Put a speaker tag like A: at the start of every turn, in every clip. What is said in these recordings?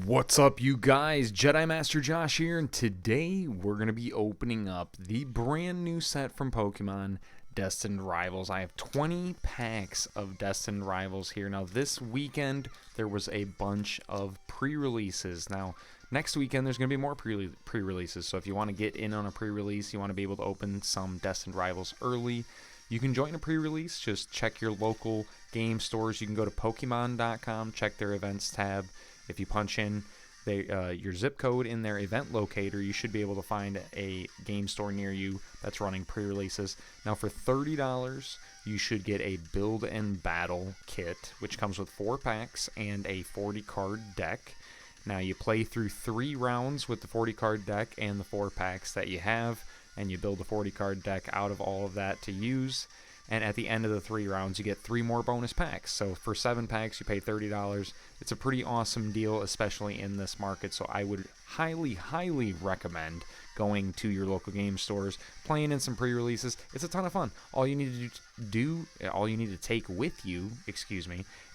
A: What's up, you guys? Jedi Master Josh here, and today we're going to be opening up the brand new set from Pokemon, Destined Rivals. I have 20 packs of Destined Rivals here. Now, this weekend, there was a bunch of pre-releases. Now, next weekend, there's going to be more pre-releases, so if you want to get in on a pre-release, you want to be able to open some Destined Rivals early, you can join a pre-release. Just check your local game stores. You can go to Pokemon.com, check their events tab. If you punch in your zip code in their event locator, you should be able to find a game store near you that's running pre-releases. Now, for $30, you should get a Build and Battle kit, which comes with 4 packs and a 40-card deck. Now, you play through 3 rounds with the 40-card deck and the 4 packs that you have, and you build a 40-card deck out of all of that to use. And at the end of the 3 rounds, you get 3 more bonus packs. So for 7 packs, you pay $30. It's a pretty awesome deal, especially in this market. So I would highly, highly recommend going to your local game stores, playing in some pre-releases. It's a ton of fun. All you need to take with you,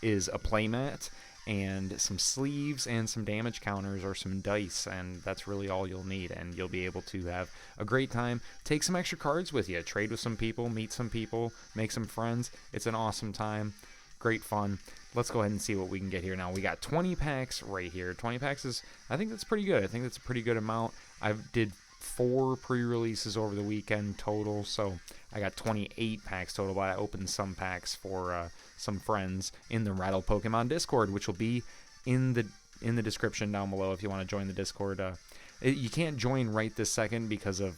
A: is a playmat and some sleeves and some damage counters or some dice, and that's really all you'll need, and you'll be able to have a great time. Take some extra cards with you, trade with some people, meet some people, make some friends. It's an awesome time, great fun. Let's go ahead and see what we can get here. Now, we got 20 packs right here. 20 packs is, I think that's pretty good. I think that's a pretty good amount. I did 4 pre-releases over the weekend total, so I got 28 packs total, but I opened some packs for some friends in the Rattle Pokemon Discord, which will be in the description down below if you want to join the Discord. You can't join right this second because of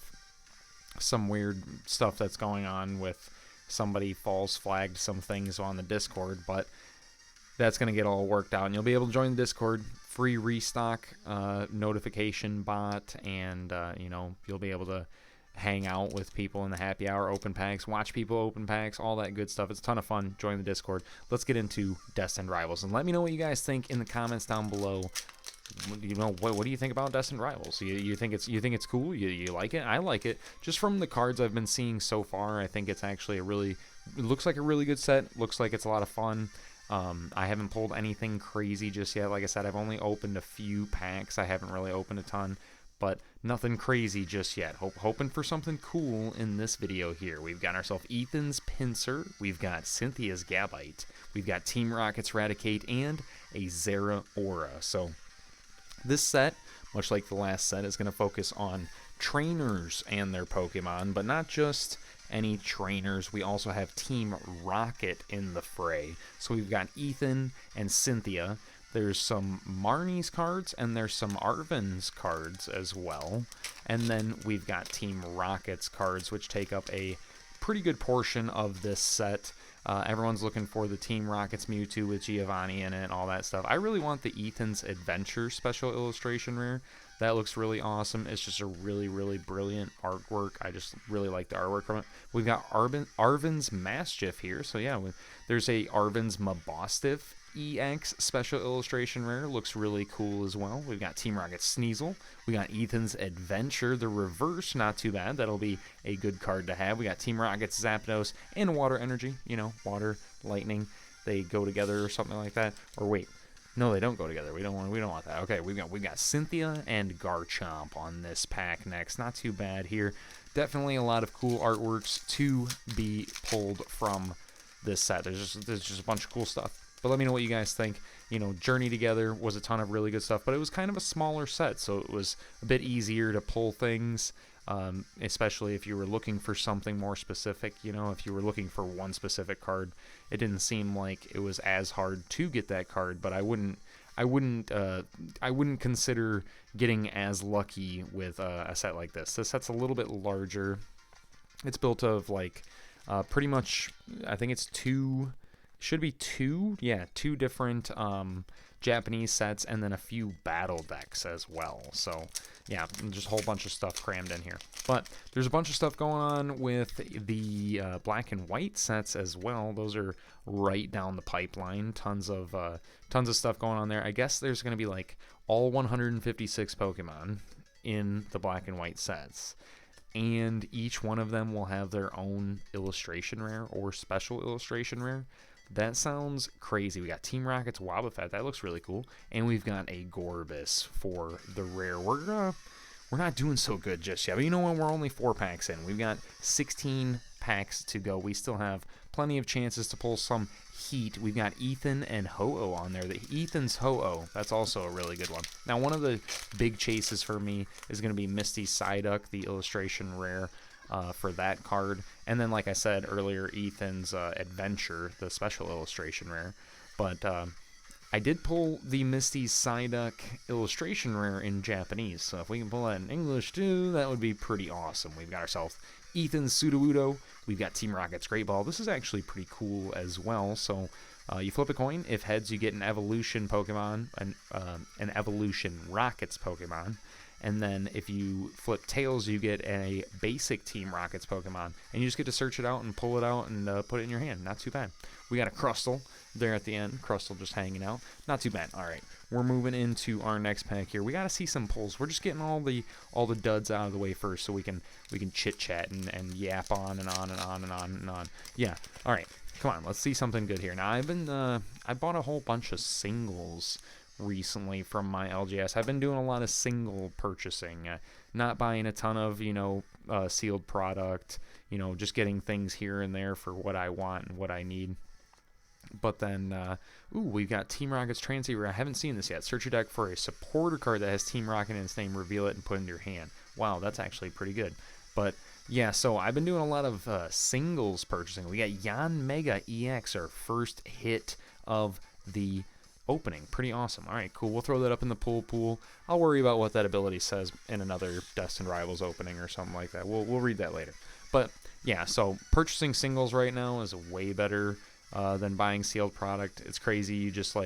A: some weird stuff that's going on with somebody false flagged some things on the Discord, but that's going to get all worked out, and you'll be able to join the Discord. Free restock notification bot, and you'll be able to hang out with people in the happy hour, open packs, watch people open packs, all that good stuff. It's a ton of fun. Join the Discord. Let's get into Destined Rivals, and let me know what you guys think in the comments down below. What do you think about Destined Rivals? You think it's cool? You like it? I like it. Just from the cards I've been seeing so far, I think it's actually it looks like a really good set. Looks like it's a lot of fun. I haven't pulled anything crazy just yet. Like I said, I've only opened a few packs. I haven't really opened a ton, but nothing crazy just yet. Hoping for something cool in this video here. We've got ourselves Ethan's Pinsir. We've got Cynthia's Gabite. We've got Team Rocket's Raticate and a Zera Aura. So this set, much like the last set, is going to focus on trainers and their Pokemon, but not just any trainers. We also have Team Rocket in the fray. So we've got Ethan and Cynthia. There's some Marnie's cards, and there's some Arven's cards as well. And then we've got Team Rocket's cards, which take up a pretty good portion of this set. Everyone's looking for the Team Rocket's Mewtwo with Giovanni in it and all that stuff. I really want the Ethan's Adventure special illustration rare. That looks really awesome. It's just a really, really brilliant artwork. I just really like the artwork from it. We've got Arven's Mastiff here. So yeah, there's a Arven's Mabostiff EX special illustration rare. Looks really cool as well. We've got Team Rocket's Sneasel. We got Ethan's Adventure, the reverse. Not too bad. That'll be a good card to have. We got Team Rocket's Zapdos and Water Energy. Water, lightning, they go together or something like that. Or wait, no, they don't go together. We don't want that. Okay, we've got Cynthia and Garchomp on this pack next. Not too bad here. Definitely a lot of cool artworks to be pulled from this set. There's just a bunch of cool stuff. But let me know what you guys think. Journey Together was a ton of really good stuff, but it was kind of a smaller set, so it was a bit easier to pull things, especially if you were looking for something more specific. If you were looking for one specific card, it didn't seem like it was as hard to get that card. But I wouldn't consider getting as lucky with a set like this. This set's a little bit larger. It's built of pretty much, I think it's two different Japanese sets, and then a few battle decks as well. So yeah, just a whole bunch of stuff crammed in here. But there's a bunch of stuff going on with the black and white sets as well. Those are right down the pipeline. Tons of stuff going on there. I guess there's going to be all 156 Pokemon in the black and white sets, and each one of them will have their own illustration rare or special illustration rare. That sounds crazy. We got Team Rocket's Wobbuffet. That looks really cool. And we've got a Gorbis for the rare. We're not doing so good just yet. But you know what? We're only 4 packs in. We've got 16 packs to go. We still have plenty of chances to pull some heat. We've got Ethan and Ho-Oh on there. Ethan's Ho-Oh, that's also a really good one. Now, one of the big chases for me is going to be Misty Psyduck, the illustration rare for that card. And then, like I said earlier, Ethan's Adventure, the special illustration rare. But I did pull the Misty Psyduck illustration rare in Japanese, so if we can pull that in English too, that would be pretty awesome. We've got ourselves Ethan's Sudowoodo. We've got Team Rocket's Great Ball. This is actually pretty cool as well. So you flip a coin. If heads, you get an evolution Pokemon, an evolution Rockets Pokemon. And then if you flip tails, you get a basic Team Rockets Pokemon. And you just get to search it out and pull it out and put it in your hand. Not too bad. We got a Crustle there at the end. Crustle just hanging out. Not too bad. All right. We're moving into our next pack here. We got to see some pulls. We're just getting all the duds out of the way first so we can chit-chat and yap on and on and on and on and on. Yeah. All right. Come on. Let's see something good here. Now, I bought a whole bunch of singles recently from my LGS. I've been doing a lot of single purchasing, not buying a ton of, sealed product, just getting things here and there for what I want and what I need. But then, we've got Team Rocket's Transceiver. I haven't seen this yet. Search your deck for a supporter card that has Team Rocket in its name, reveal it, and put it into your hand. Wow, that's actually pretty good. But, yeah, so I've been doing a lot of singles purchasing. We got Yanmega EX, our first hit of the opening. Pretty awesome. All right, cool. We'll throw that up in the pool. I'll worry about what that ability says in another Destined Rivals opening or something like that. We'll read that later. But, yeah, so purchasing singles right now is way better than buying sealed product. It's crazy. You just,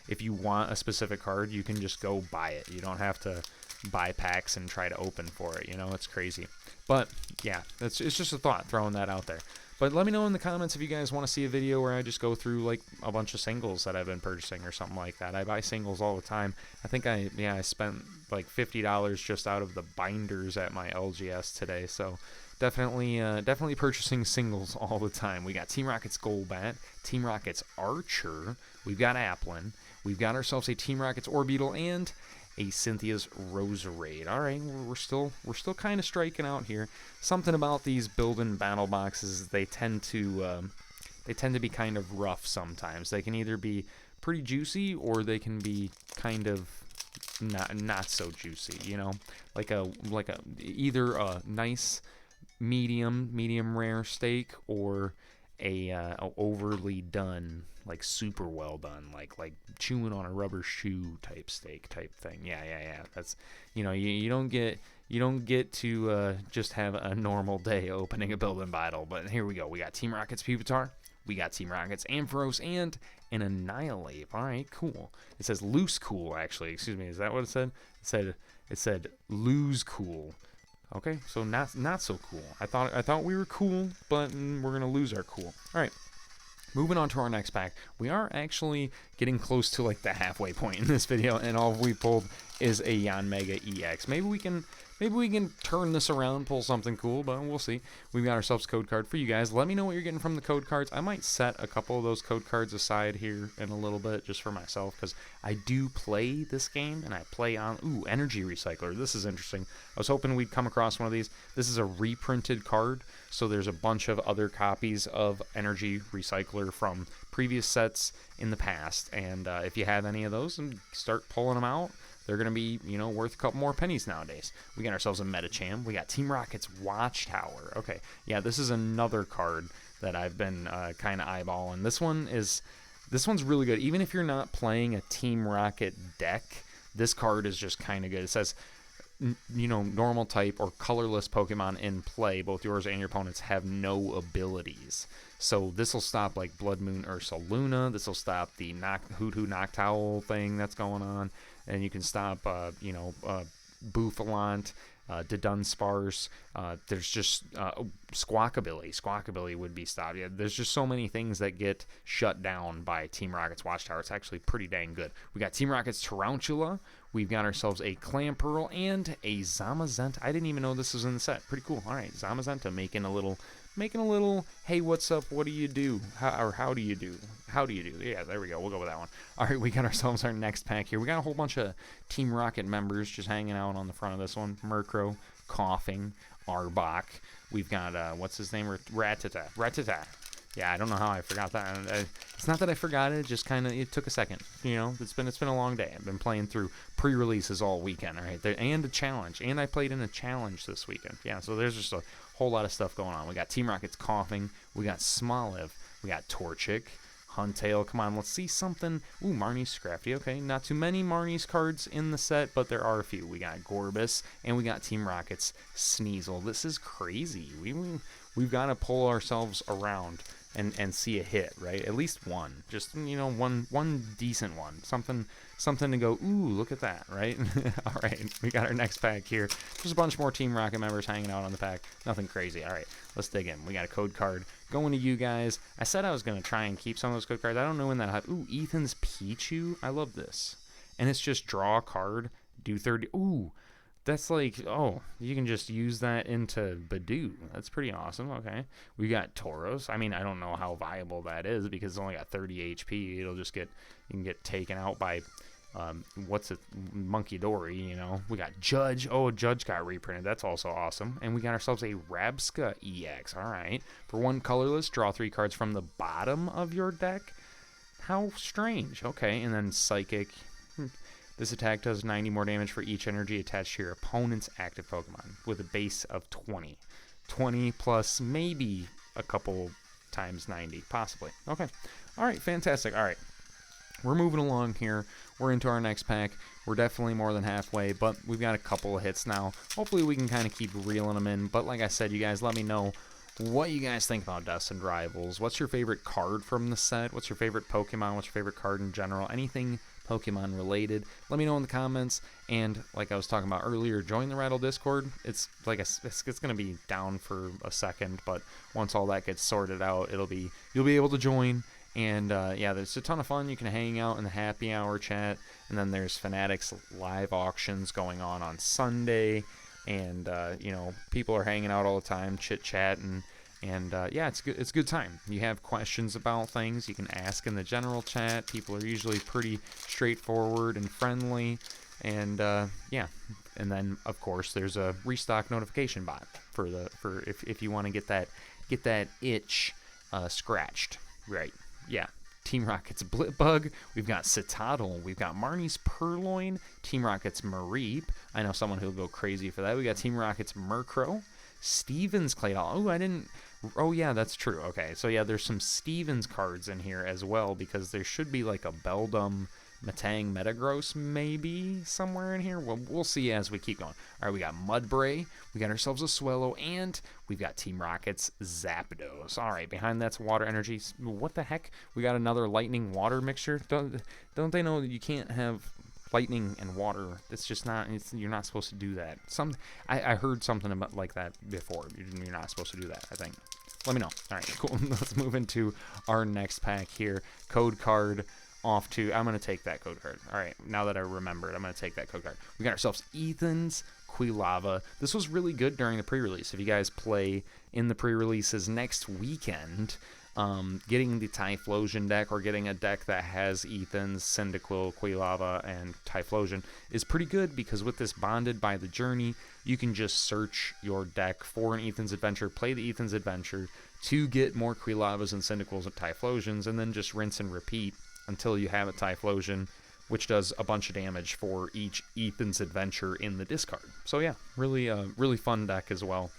A: if you want a specific card, you can just go buy it. You don't have to buy packs and try to open for it. It's crazy. But, yeah, it's just a thought, throwing that out there. But let me know in the comments if you guys want to see a video where I just go through, a bunch of singles that I've been purchasing or something like that. I buy singles all the time. I think I spent, $50 just out of the binders at my LGS today. So, definitely purchasing singles all the time. We got Team Rocket's Golbat, Team Rocket's Archer, we've got Applin, we've got ourselves a Team Rocket's Orbeetle, and a Cynthia's Roserade. All right, we're still kind of striking out here. Something about these build-in battle boxes, they tend to be kind of rough sometimes. They can either be pretty juicy or they can be kind of not so juicy. Either a nice medium rare steak or a overly done, super well done, like chewing on a rubber shoe type steak type thing. Yeah. That's, you don't get to just have a normal day opening a build-in battle. But here we go. We got Team Rocket's Pupitar, we got Team Rocket's Ampharos, and an Annihilate. All right, cool. It says loose cool, actually. Excuse me. Is that what it said? It said lose cool. Okay, so not so cool. I thought we were cool, but we're gonna lose our cool. All right, moving on to our next pack. We are actually getting close to the halfway point in this video, and all we pulled is a Yanmega EX. Maybe we can turn this around, pull something cool, but we'll see. We've got ourselves a code card for you guys. Let me know what you're getting from the code cards. I might set a couple of those code cards aside here in a little bit just for myself, because I do play this game, and I play on, Energy Recycler. This is interesting. I was hoping we'd come across one of these. This is a reprinted card, so there's a bunch of other copies of Energy Recycler from previous sets in the past, and if you have any of those, and start pulling them out, they're going to be, worth a couple more pennies nowadays. We got ourselves a Medicham. We got Team Rocket's Watchtower. Okay, yeah, this is another card that I've been kind of eyeballing. This one's really good. Even if you're not playing a Team Rocket deck, this card is just kind of good. It says, normal type or colorless Pokemon in play, both yours and your opponent's have no abilities. So this will stop Blood Moon Ursaluna. This will stop the Hoot Noctowl thing that's going on. And you can stop, Bouffalant, Dudunsparce. There's just Squawkabilly. Squawkabilly would be stopped. Yeah, there's just so many things that get shut down by Team Rocket's Watchtower. It's actually pretty dang good. We got Team Rocket's Tarantula. We've got ourselves a Clamperl and a Zamazenta. I didn't even know this was in the set. Pretty cool. All right, Zamazenta making a little making a little, hey, what's up, what do you do, how do you do, yeah, there we go, we'll go with that one. All right, we got ourselves our next pack here. We got a whole bunch of Team Rocket members just hanging out on the front of this one. Murkrow, Coughing, Arbok. We've got, what's his name, Rattata. Yeah, I don't know how I forgot that. It's not that I forgot it, just kind of, it took a second. You know, it's been a long day. I've been playing through pre-releases all weekend, all right? And a challenge. And I played in a challenge this weekend. Yeah, so there's just a whole lot of stuff going on. We got Team Rocket's Coughing. We got Smoliv. We got Torchic. Huntail. Come on, let's see something. Ooh, Marnie's Scrafty. Okay, not too many Marnie's cards in the set, but there are a few. We got Gorbis, and we got Team Rocket's Sneasel. This is crazy. We've got to pull ourselves around and see a hit, right? At least one. Just, you know, one decent one. Something to go, ooh, look at that, right? All right, we got our next pack here. There's a bunch more Team Rocket members hanging out on the pack. Nothing crazy. All right, let's dig in. We got a code card going to you guys. I said I was going to try and keep some of those code cards. I don't know when that happened. Ooh, Ethan's Pichu. I love this. And it's just draw a card, do 30. Ooh, that's like, oh, you can just use that into Badoo. That's pretty awesome. Okay. We got Tauros. I mean, I don't know how viable that is because it's only got 30 HP. It'll just you can get taken out by, Monkey Dory, you know. We got Judge. Oh, Judge got reprinted. That's also awesome. And we got ourselves a Rabska EX. All right. For one colorless, draw 3 cards from the bottom of your deck. How strange. Okay. And then Psychic. This attack does 90 more damage for each energy attached to your opponent's active Pokemon with a base of 20. 20 plus maybe a couple times 90, possibly. Okay. All right, fantastic. All right. We're moving along here. We're into our next pack. We're definitely more than halfway, but we've got a couple of hits now. Hopefully we can kind of keep reeling them in, but like I said, you guys let me know what you guys think about Destined Rivals. What's your favorite card from the set? What's your favorite Pokemon? What's your favorite card in general? Anything Pokemon related, let me know in the comments. And like I was talking about earlier, join the Rattle Discord. It's like it's gonna be down for a second, but once all that gets sorted out, you'll be able to join. And yeah, there's a ton of fun. You can hang out in the happy hour chat, and then there's Fanatics live auctions going on Sunday, and you know, people are hanging out all the time, chit chatting. And yeah, it's good. It's a good time. You have questions about things, you can ask in the general chat. People are usually pretty straightforward and friendly. And yeah, and then of course there's a restock notification bot for if you want to get that itch scratched, right? Yeah. Team Rocket's Blitbug, we've got Citadel, we've got Marnie's Purloin, Team Rocket's Mareep. I know someone who'll go crazy for that. We got Team Rocket's Murkrow, Steven's Claydol. Oh yeah, that's true. Okay, so yeah, there's some Stevens cards in here as well, because there should be like a Beldum, Metang, Metagross maybe somewhere in here. Well, we'll see as we keep going. All right, we got Mudbray, we got ourselves a Swellow, and we've got Team Rocket's Zapdos. All right, behind that's Water Energy. What the heck? We got another Lightning Water mixture. Don't they know that you can't have lightning and water? It's just not. You're not supposed to do that. I heard something about like that before. You're not supposed to do that, I think. Let me know. All right, cool. Let's move into our next pack here. Code card off to. I'm gonna take that code card. All right, now that I remembered, I'm gonna take that code card. We got ourselves Ethan's Quilava. This was really good during the pre-release. If you guys play in the pre-releases next weekend, getting the Typhlosion deck or getting a deck that has Ethan's, Cyndaquil, Quilava, and Typhlosion is pretty good, because with this Bonded by the Journey, you can just search your deck for an Ethan's Adventure, play the Ethan's Adventure to get more Quilavas and Cyndaquils and Typhlosions, and then just rinse and repeat until you have a Typhlosion, which does a bunch of damage for each Ethan's Adventure in the discard. So yeah, really fun deck as well.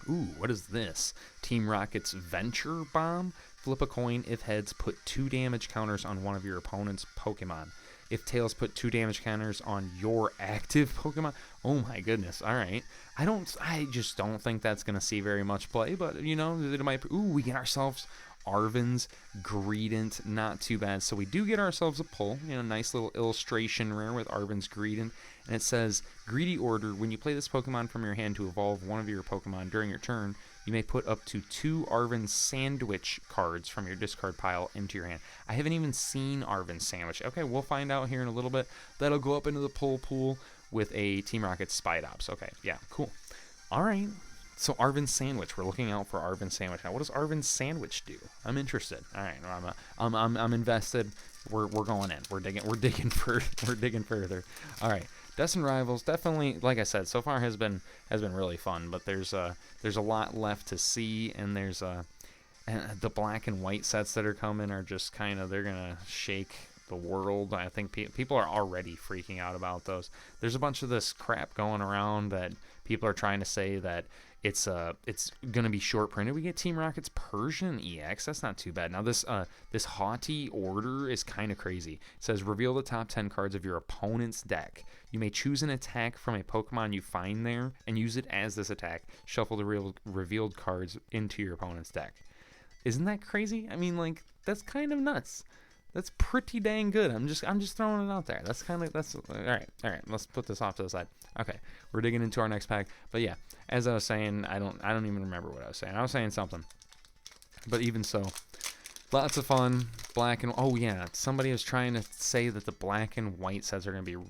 A: Ooh, what is this? Team Rocket's Venture Bomb. Flip a coin. If heads, put 2 damage counters on one of your opponent's Pokemon. If tails, put 2 damage counters on your active Pokemon. Oh my goodness. All right. I just don't think that's going to see very much play, but you know, it might. Ooh, we get ourselves Arven's Greedent. Not too bad. So we do get ourselves a pull. You know, nice little illustration rare with Arven's Greedent. And it says, Greedy Order, when you play this Pokemon from your hand to evolve one of your Pokemon during your turn, you may put up to 2 Arven Sandwich cards from your discard pile into your hand. I haven't even seen Arven Sandwich. Okay, we'll find out here in a little bit. That'll go up into the pull pool with a Team Rocket Spidops. Okay, yeah, cool. All right, So Arvin Sandwich, we're looking out for Arvin Sandwich. Now, what does Arvin Sandwich do? I'm interested. All right, I'm invested. We're going in. We're digging further. All right, Destined Rivals definitely, like I said, so far has been really fun. But there's a lot left to see, and and the black and white sets that are coming are just kind of, they're gonna shake the world. I think people are already freaking out about those. There's a bunch of this crap going around that people are trying to say that it's gonna be short printed. We get Team Rocket's Persian EX. That's not too bad. Now this haughty order is kind of crazy. It says reveal the top 10 cards of your opponent's deck. You may choose an attack from a Pokemon you find there and use it as this attack. Shuffle the revealed cards into your opponent's deck. Isn't that crazy? I mean, like, that's kind of nuts. That's pretty dang good. I'm just throwing it out there. That's all right. Let's put this off to the side. Okay, we're digging into our next pack. But yeah, as I was saying, I don't even remember what I was saying. I was saying something. But even so, lots of fun. Black and, oh yeah, somebody was trying to say that the black and white sets are going to be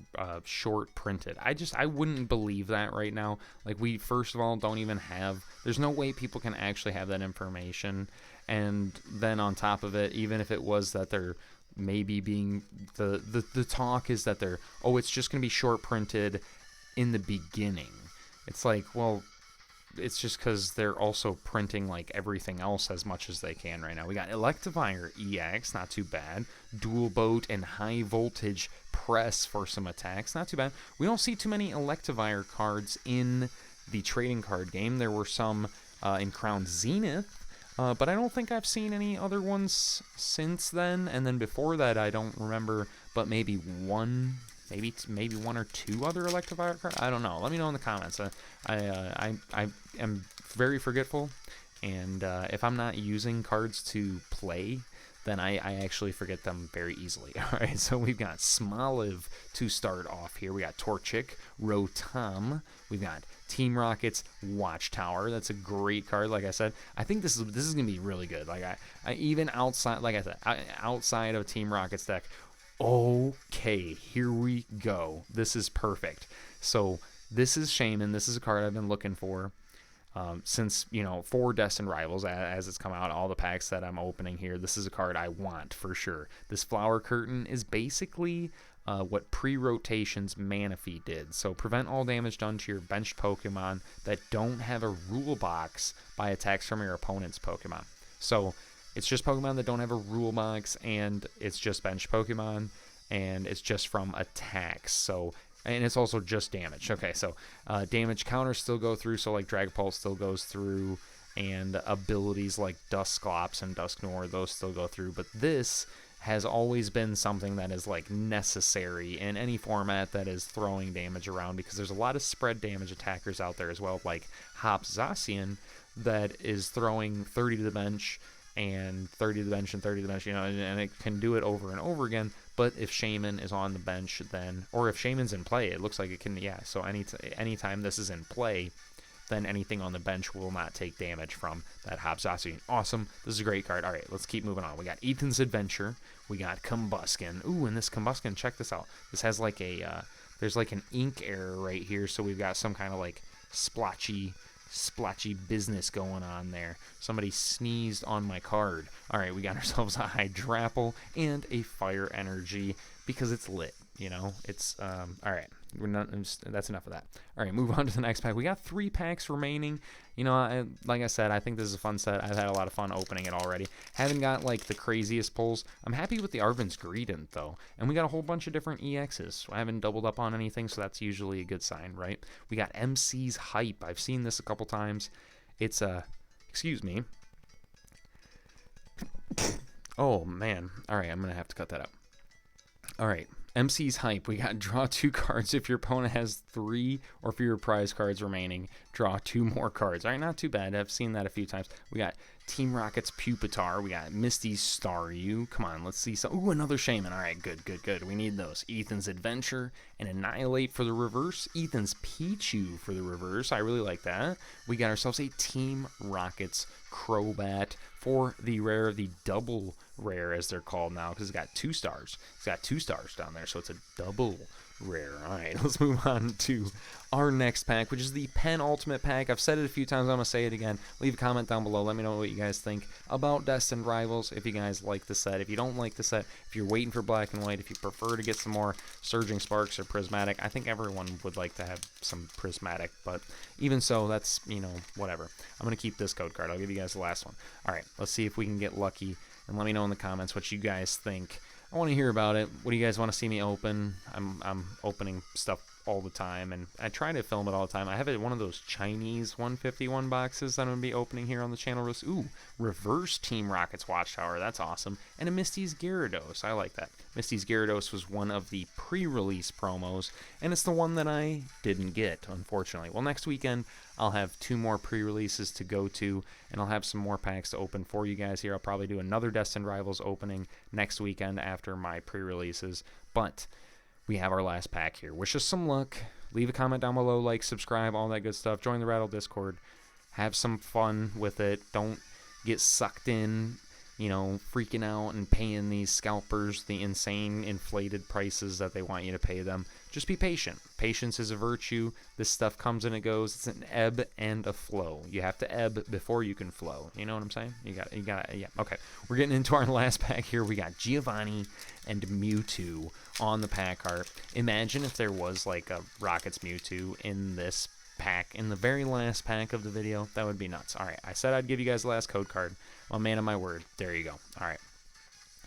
A: short printed. I wouldn't believe that right now. Like, we first of all don't even have, there's no way people can actually have that information. And then on top of it, even if it was that they're maybe being, the talk is that they're, oh, it's just going to be short printed in the beginning. It's like, well, it's just because they're also printing like everything else as much as they can right now. We got Electivire EX, not too bad. Dual Boat and High Voltage Press for some attacks, not too bad. We don't see too many Electivire cards in the trading card game. There were some in Crown Zenith, but I don't think I've seen any other ones since then. And then before that, I don't remember, but maybe one or two other Electivire cards. I don't know. Let me know in the comments. I am very forgetful, and if I'm not using cards to play, then I actually forget them very easily. All right, so we've got Smoliv to start off here. We got Torchic, Rotom. We've got Team Rocket's Watchtower. That's a great card. Like I said, I think this is gonna be really good. Like I even outside, like I said, outside of Team Rocket's deck. Okay, here we go. This is perfect. So this is Shaman. This is a card I've been looking for since, for Destined Rivals, as it's come out, all the packs that I'm opening here. This is a card I want for sure. This Flower Curtain is basically what Pre-Rotation's Manaphy did. So prevent all damage done to your benched Pokemon that don't have a rule box by attacks from your opponent's Pokemon. So it's just Pokemon that don't have a rule box, and it's just bench Pokemon, and it's just from attacks. So, and it's also just damage. Okay, so damage counters still go through, so like Dragapult still goes through, and abilities like Dusclops and Dusknoir, those still go through. But this has always been something that is like necessary in any format that is throwing damage around, because there's a lot of spread damage attackers out there as well, like Hop Zacian, that is throwing 30 to the bench, and 30 to the bench and 30 to the bench, and it can do it over and over again. But if Shaman is on the bench, then, or if Shaman's in play, it looks like it can, yeah. So anytime this is in play, then anything on the bench will not take damage from that Hopzacian. Awesome. This is a great card. All right, let's keep moving on. We got Ethan's Adventure. We got Combuskin. Ooh, and this Combuskin, check this out. This has like a, there's like an ink error right here, so we've got some kind of like splotchy business going on there. Somebody sneezed on my card. All right, we got ourselves a Hydrapple and a Fire Energy because it's lit. It's all right. That's enough of that. All right, move on to the next pack. We got 3 packs remaining. Like I said, I think this is a fun set. I've had a lot of fun opening it already. Haven't got like the craziest pulls. I'm happy with the Arvin's Greedent though, and we got a whole bunch of different EXs. So I haven't doubled up on anything, so that's usually a good sign, right? We got MC's Hype. I've seen this a couple times. It's excuse me. Oh man. All right, I'm gonna have to cut that out. All right. MC's Hype. We got draw 2 cards if your opponent has 3 or fewer prize cards remaining. Draw 2 more cards. All right, not too bad. I've seen that a few times. We got Team Rocket's Pupitar. We got Misty's Staryu. Come on, let's see some. Ooh, another Shaman. All right, good. We need those. Ethan's Adventure and Annihilate for the reverse. Ethan's Pichu for the reverse. I really like that. We got ourselves a Team Rocket's Crobat for the rare, the double rare, as they're called now, because it's got 2 stars. It's got 2 stars down there, so it's a double rare. All right, let's move on to our next pack, which is the penultimate pack. I've said it a few times. I'm going to say it again. Leave a comment down below. Let me know what you guys think about Destined Rivals, if you guys like the set, if you don't like the set, if you're waiting for black and white, if you prefer to get some more Surging Sparks or Prismatic. I think everyone would like to have some Prismatic, but even so, that's, you know, whatever. I'm going to keep this code card. I'll give you guys the last one. All right, let's see if we can get lucky, and let me know in the comments what you guys think. I want to hear about it. What do you guys want to see me open? I'm opening stuff all the time, and I try to film it all the time. I have one of those Chinese 151 boxes that I'm going to be opening here on the channel. Ooh, reverse Team Rocket's Watchtower. That's awesome. And a Misty's Gyarados. I like that. Misty's Gyarados was one of the pre-release promos, and it's the one that I didn't get, unfortunately. Well, next weekend, I'll have 2 more pre-releases to go to, and I'll have some more packs to open for you guys here. I'll probably do another Destined Rivals opening next weekend after my pre-releases, but we have our last pack here. Wish us some luck. Leave a comment down below, like, subscribe, all that good stuff. Join the Rattle Discord. Have some fun with it. Don't get sucked in, you know, freaking out and paying these scalpers the insane inflated prices that they want you to pay them. Just be patient. Patience is a virtue. This stuff comes and it goes. It's an ebb and a flow. You have to ebb before you can flow. You know what I'm saying? You got, yeah. Okay, we're getting into our last pack here. We got Giovanni and Mewtwo on the pack art. Imagine if there was like a Rockets Mewtwo in this pack, in the very last pack of the video. That would be nuts. All right, I said I'd give you guys the last code card. Well, man of my word. There you go. All right,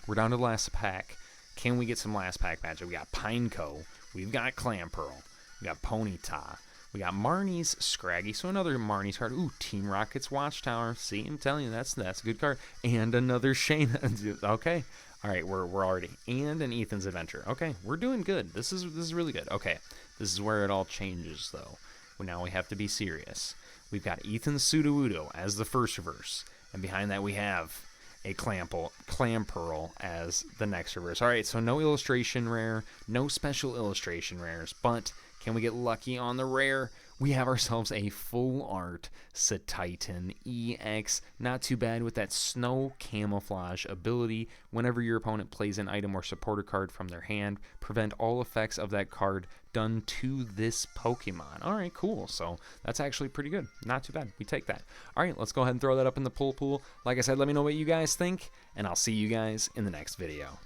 A: we're down to the last pack. Can we get some last pack magic? We got Pineco. We've got Clamperl. We got Ponyta. We got Marnie's Scraggy. So another Marnie's card. Ooh, Team Rocket's Watchtower. See, I'm telling you, that's a good card. And another Shayna. Okay. All right, we're already. And an Ethan's Adventure. Okay, we're doing good. This is really good. Okay, this is where it all changes, though. Well, now we have to be serious. We've got Ethan's Sudowoodo as the first reverse. And behind that we have a Clamperl as the next reverse. All right, so no illustration rare, no special illustration rares, but can we get lucky on the rare? We have ourselves a full art Satitan EX. Not too bad with that snow camouflage ability. Whenever your opponent plays an item or supporter card from their hand, prevent all effects of that card done to this Pokemon. All right, cool. So that's actually pretty good. Not too bad. We take that. All right, let's go ahead and throw that up in the pull pool. Like I said, let me know what you guys think, and I'll see you guys in the next video.